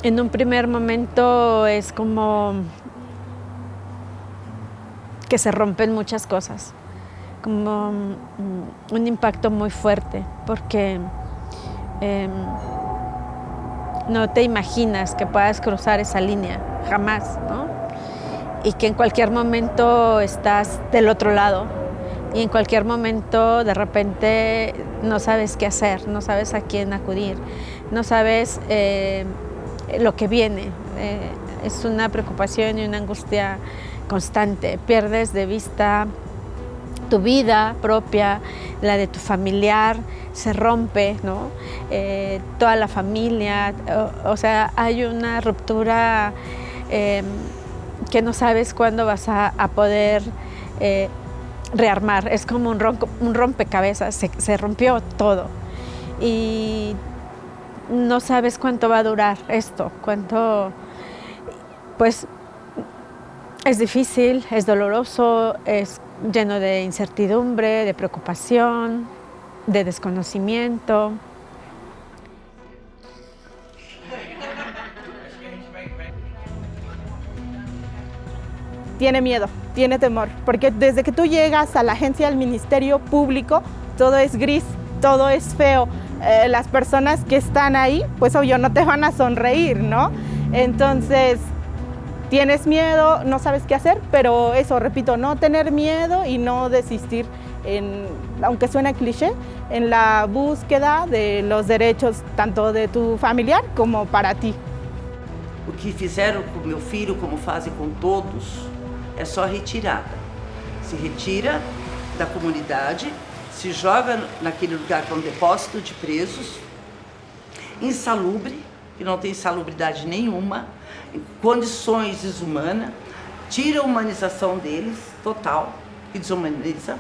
En un primer momento es como que se rompen muchas cosas, como un impacto muy fuerte, porque no te imaginas que puedas cruzar esa línea, jamás, ¿no? Y que en cualquier momento estás del otro lado y en cualquier momento de repente no sabes qué hacer, no sabes a quién acudir, no sabes lo que viene. Es una preocupación y una angustia constante. Pierdes de vista tu vida propia, la de tu familiar, se rompe, ¿no? Toda la familia, o sea, hay una ruptura que no sabes cuándo vas a poder rearmar. Es como un rompecabezas, se rompió todo y no sabes cuánto va a durar esto, cuánto, pues es difícil, es doloroso, es lleno de incertidumbre, de preocupación, de desconocimiento. Tiene miedo, tiene temor, porque desde que tú llegas a la agencia del Ministerio Público, todo es gris, todo es feo. Las personas que están ahí, pues obvio, no te van a sonreír, ¿no? Entonces, tienes miedo, no sabes qué hacer, pero eso, repito, no tener miedo y no desistir, aunque suene cliché, en la búsqueda de los derechos tanto de tu familiar como para ti. O que fizeram com meu filho, como fazem com todos, é só retirada. Se retira da comunidade, se joga naquele lugar que é um depósito de presos, insalubre, que não tem salubridade nenhuma, em condições desumanas, tira a humanização deles, total, que desumaniza,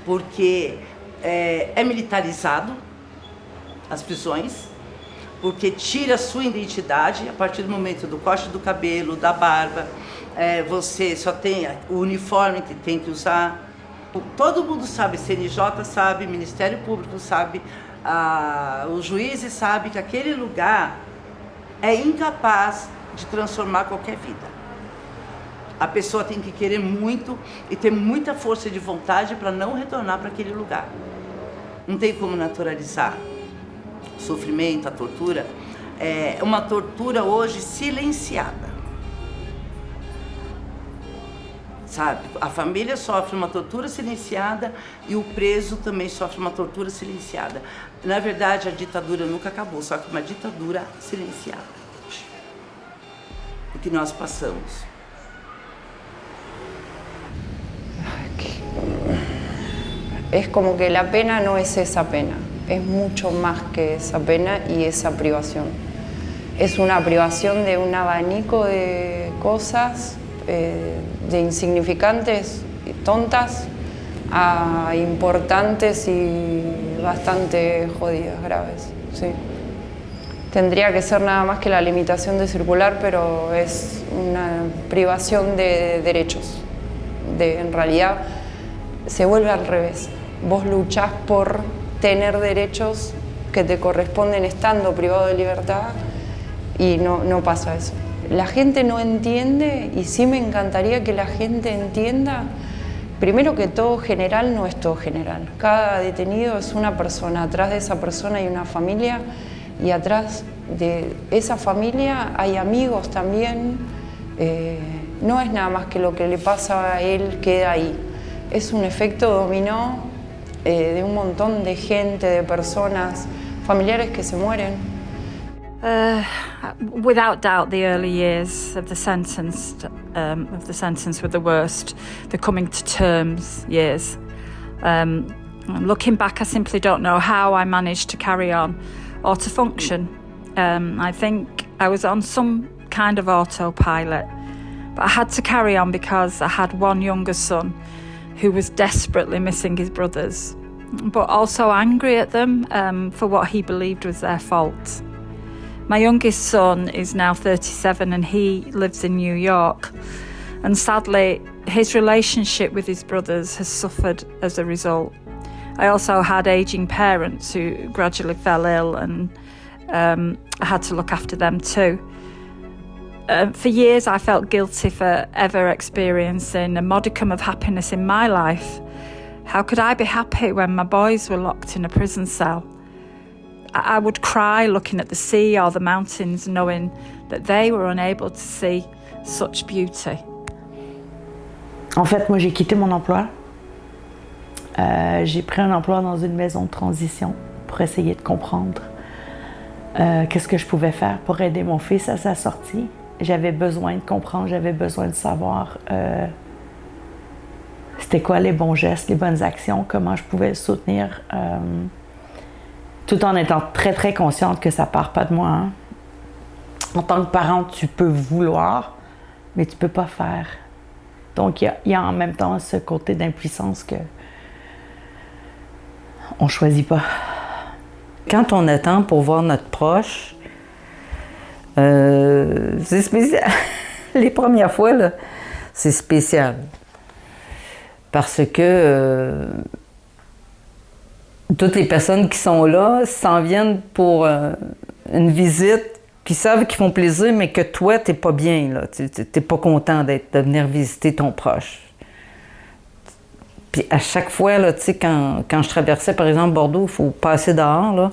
porque é militarizado as prisões, porque tira a sua identidade a partir do momento do corte do cabelo, da barba, você só tem o uniforme que tem que usar. Todo mundo sabe, CNJ sabe, Ministério Público sabe, os juízes sabem que aquele lugar é incapaz de transformar qualquer vida. A pessoa tem que querer muito e ter muita força de vontade para não retornar para aquele lugar. Não tem como naturalizar o sofrimento, a tortura. É uma tortura hoje silenciada. Sabe? A família sofre uma tortura silenciada e o preso também sofre uma tortura silenciada. Na verdade, a ditadura nunca acabou, só que uma ditadura silenciada. O que nós passamos. Es como que la pena no es esa pena, es mucho más que esa pena y esa privación. Es una privación de un abanico de cosas, de insignificantes, tontas, a importantes y bastante jodidas, graves. Sí. Tendría que ser nada más que la limitación de circular, pero es una privación de derechos. En realidad se vuelve al revés. Vos luchás por tener derechos que te corresponden estando privado de libertad y no pasa eso. La gente no entiende y sí me encantaría que la gente entienda, primero que todo general no es todo general. Cada detenido es una persona, atrás de esa persona hay una familia y atrás de esa familia hay amigos también. No es nada más que lo que le pasa a él queda ahí. Es un efecto dominó de un montón de gente, de personas, familiares que se mueren. Without doubt, the early years of the sentence were the worst. The coming to terms years. Looking back, I simply don't know how I managed to carry on or to function. I think I was on some kind of autopilot, but I had to carry on because I had one younger son who was desperately missing his brothers, but also angry at them for what he believed was their fault. My youngest son is now 37 and he lives in New York. And sadly, his relationship with his brothers has suffered as a result. I also had ageing parents who gradually fell ill and I had to look after them too. For years, I felt guilty for ever experiencing a modicum of happiness in my life. How could I be happy when my boys were locked in a prison cell? I would cry looking at the sea or the mountains, knowing that they were unable to see such beauty. En fait, moi, j'ai quitté mon emploi. J'ai pris un emploi dans une maison de transition pour essayer de comprendre qu'est-ce que je pouvais faire pour aider mon fils à sa sortie. J'avais besoin de comprendre, j'avais besoin de savoir c'était quoi les bons gestes, les bonnes actions, comment je pouvais le soutenir, tout en étant très, très consciente que ça part pas de moi. Hein. En tant que parent, tu peux vouloir, mais tu peux pas faire. Donc, il y a en même temps ce côté d'impuissance que on choisit pas. Quand on attend pour voir notre proche, c'est spécial. Les premières fois, là, c'est spécial. Parce que toutes les personnes qui sont là s'en viennent pour une visite, qui savent qu'ils font plaisir, mais que toi, t'es pas bien, là. T'es pas content de venir visiter ton proche. Puis à chaque fois, là, tu sais, quand je traversais, par exemple, Bordeaux, il faut passer dehors, là,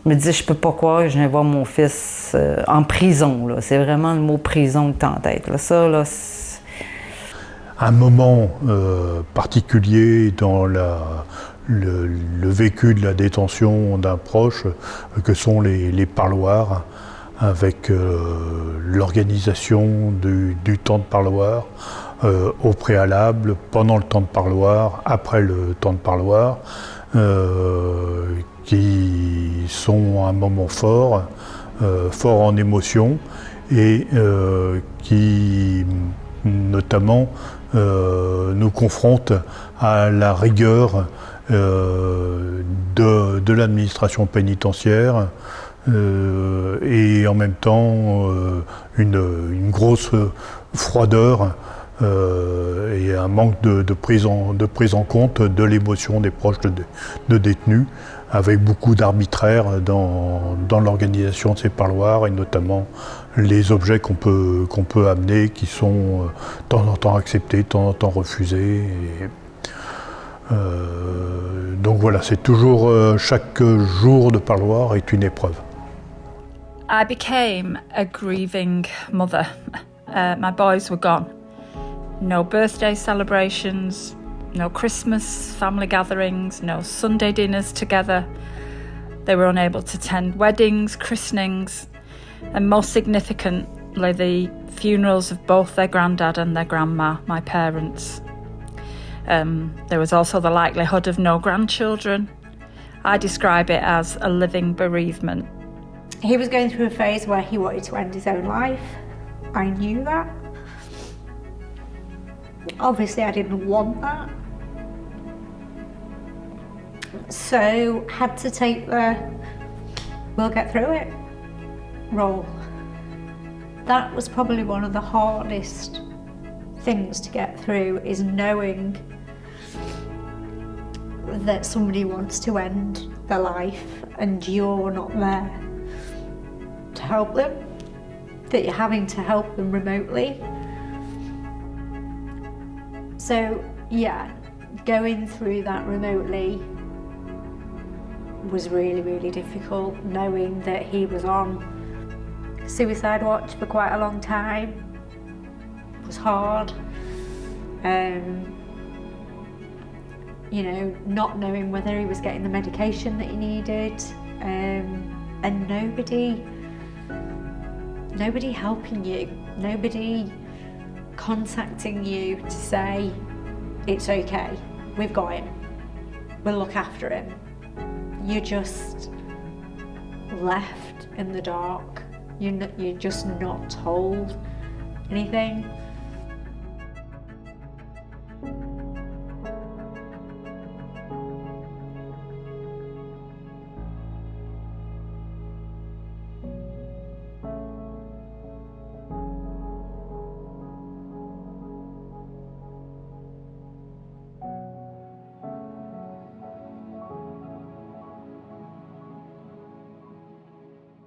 je me disais, je peux pas croire que je viens voir mon fils en prison, là. C'est vraiment le mot prison qui est en tête, là. Ça, là, un moment particulier dans le vécu de la détention d'un proche, que sont les parloirs, avec l'organisation du temps de parloir, au préalable, pendant le temps de parloir, après le temps de parloir, qui sont un moment fort, fort en émotion, et qui notamment nous confrontent à la rigueur de l'administration pénitentiaire, et en même temps une grosse froideur et un manque de prise en compte de l'émotion des proches de détenus, avec beaucoup d'arbitraire dans l'organisation de ces parloirs, et notamment les objets qu'on peut amener, qui sont de temps en temps acceptés, de temps en temps refusés. Donc voilà, c'est toujours, chaque jour de parloir est une épreuve. I became a grieving mother. My boys were gone. No birthday celebrations, no Christmas family gatherings, no Sunday dinners together. They were unable to attend weddings, christenings, and most significantly, the funerals of both their granddad and their grandma, my parents. There was also the likelihood of no grandchildren. I describe it as a living bereavement. He was going through a phase where he wanted to end his own life. I knew that. Obviously, I didn't want that. So, had to take the we'll get through it role. That was probably one of the hardest things to get through, is knowing that somebody wants to end their life and you're not there to help them, that you're having to help them remotely. So yeah, going through that remotely was really, really difficult, knowing that he was on suicide watch for quite a long time. It was hard. You know, not knowing whether he was getting the medication that he needed, and nobody helping you, nobody contacting you to say, it's okay, we've got him, we'll look after him. You're just left in the dark. You're just not told anything.